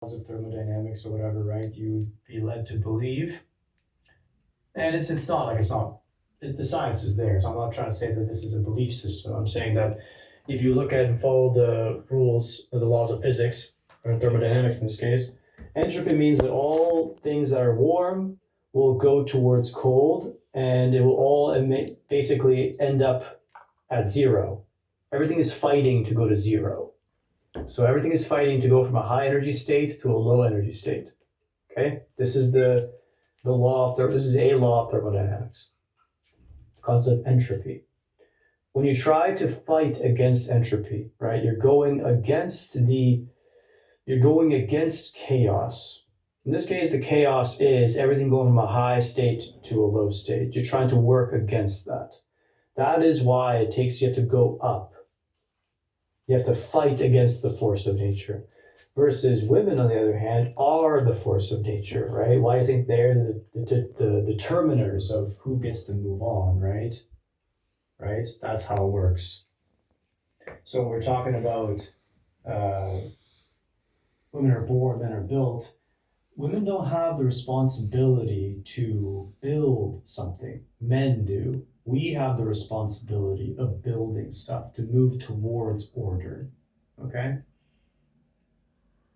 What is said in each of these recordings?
laws of thermodynamics or whatever, right? You would be led to believe, and it's not like it's not. The science is there, so I'm not trying to say that this is a belief system. I'm saying that if you look at and follow the rules or the laws of physics or thermodynamics in this case, entropy means that all things that are warm will go towards cold, and it will all basically end up at zero. Everything is fighting to go to zero. So everything is fighting to go from a high energy state to a low energy state. Okay, this is the law of this is a law of thermodynamics. The concept of entropy. When you try to fight against entropy, right, you're going against chaos. In this case, the chaos is everything going from a high state to a low state. You're trying to work against that. That is why you have to go up. You have to fight against the force of nature. Versus women, on the other hand, are the force of nature, right? Why do you think they're the determiners of who gets to move on, right? Right? That's how it works. So when we're talking about uh, women are born, men are built, women don't have the responsibility to build something. Men do. We have the responsibility of building stuff, to move towards order. Okay?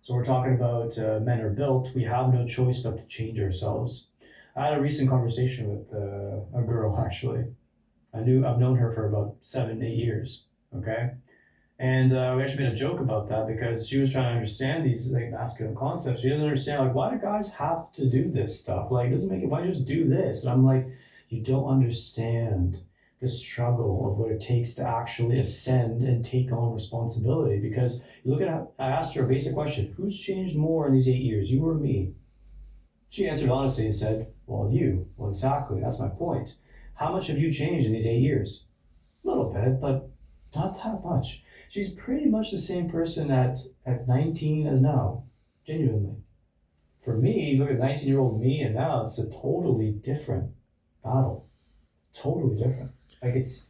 So we're talking about men are built. We have no choice but to change ourselves. I had a recent conversation with a girl actually. I've known her for about 7, 8 years. Okay, and we actually made a joke about that because she was trying to understand these like masculine concepts. She doesn't understand like why do guys have to do this stuff? Like, it doesn't make it. Why just do this? And I'm like, you don't understand the struggle of what it takes to actually ascend and take on responsibility. Because you look at, I asked her a basic question: Who's changed more in these 8 years, you or me? She answered honestly and said, "Well, you." Well, exactly. That's my point. How much have you changed in these 8 years? A little bit, but not that much. She's pretty much the same person at 19 as now, genuinely. For me, you look at 19-year-old me and now, it's a totally different battle. Totally different. Like it's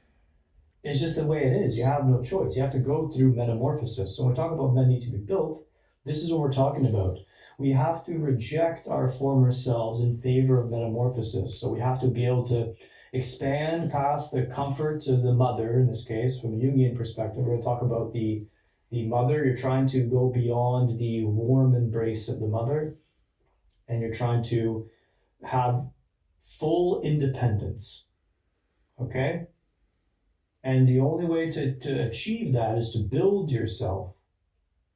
just the way it is. You have no choice. You have to go through metamorphosis. So when we talk about men need to be built, this is what we're talking about. We have to reject our former selves in favor of metamorphosis. So we have to be able to expand past the comfort of the mother, in this case, from a Jungian perspective. We're going to talk about the mother. You're trying to go beyond the warm embrace of the mother, and you're trying to have full independence. Okay? And the only way to achieve that is to build yourself.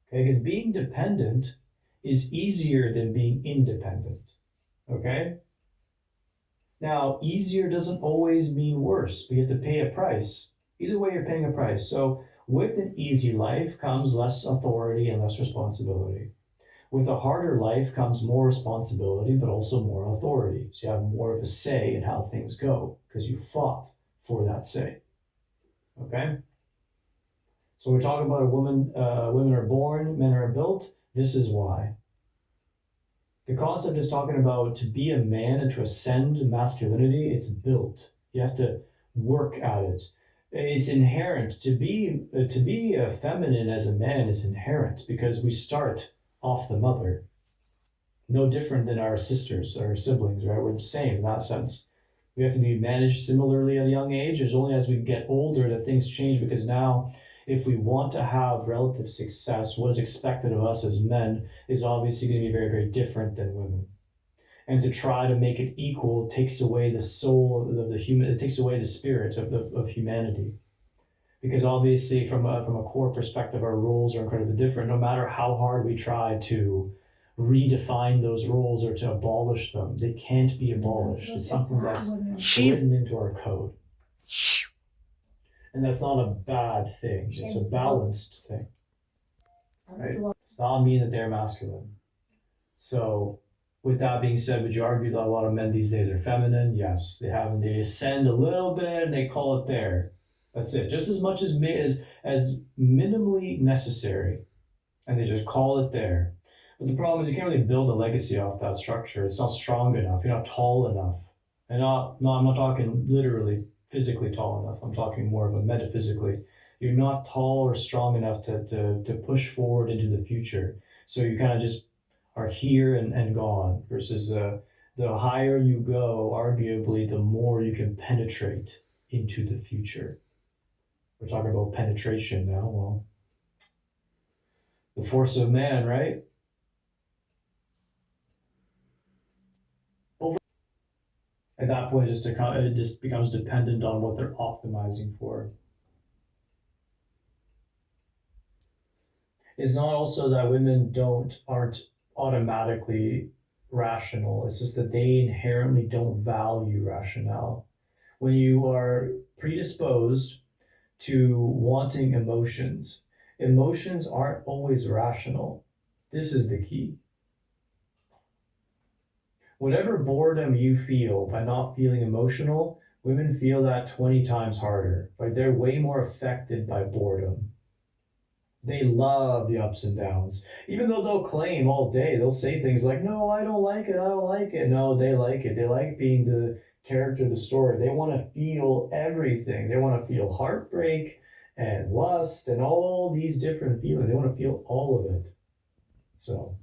Okay? Because being dependent is easier than being independent. Okay? Now, easier doesn't always mean worse, but you have to pay a price. Either way, you're paying a price. So, with an easy life comes less authority and less responsibility. With a harder life comes more responsibility, but also more authority. So, you have more of a say in how things go because you fought for that say. Okay? So we're talking about a woman. Women are born, men are built. This is why. The concept is talking about to be a man and to ascend masculinity. It's built. You have to work at it. It's inherent to be a feminine as a man is inherent because we start off the mother. No different than our sisters or siblings, right? We're the same in that sense. We have to be managed similarly at a young age. It's only as we get older that things change because now, if we want to have relative success, what is expected of us as men is obviously going to be very, very different than women. And to try to make it equal takes away the soul of the human, it takes away the spirit of humanity. Because obviously, from a core perspective, our roles are incredibly different. No matter how hard we try to redefine those roles or to abolish them, they can't be abolished. It's something that's written into our code. And that's not a bad thing. It's a balanced thing. Right? It's not mean that they're masculine. So, with that being said, would you argue that a lot of men these days are feminine? Yes, they have. They ascend a little bit and they call it there. That's it. Just as much as minimally necessary, and they just call it there. But the problem is you can't really build a legacy off that structure. It's not strong enough. You're not tall enough. And I'm not talking literally physically tall enough. I'm talking more of a metaphysically. You're not tall or strong enough to push forward into the future. So you kind of just are here and gone, versus the higher you go, arguably, the more you can penetrate into the future. We're talking about penetration now. Well, the force of man, right? Over at that point, it just becomes dependent on what they're optimizing for. It's not also that women don't aren't automatically rational. It's just that they inherently don't value rationale. When you are predisposed to wanting emotions, emotions aren't always rational. This is the key. Whatever boredom you feel by not feeling emotional, women feel that 20 times harder. Like they're way more affected by boredom. They love the ups and downs. Even though they'll claim all day, they'll say things like, no, I don't like it, I don't like it. No, they like it. They like being the character of the story. They want to feel everything. They want to feel heartbreak and lust and all these different feelings. They want to feel all of it. So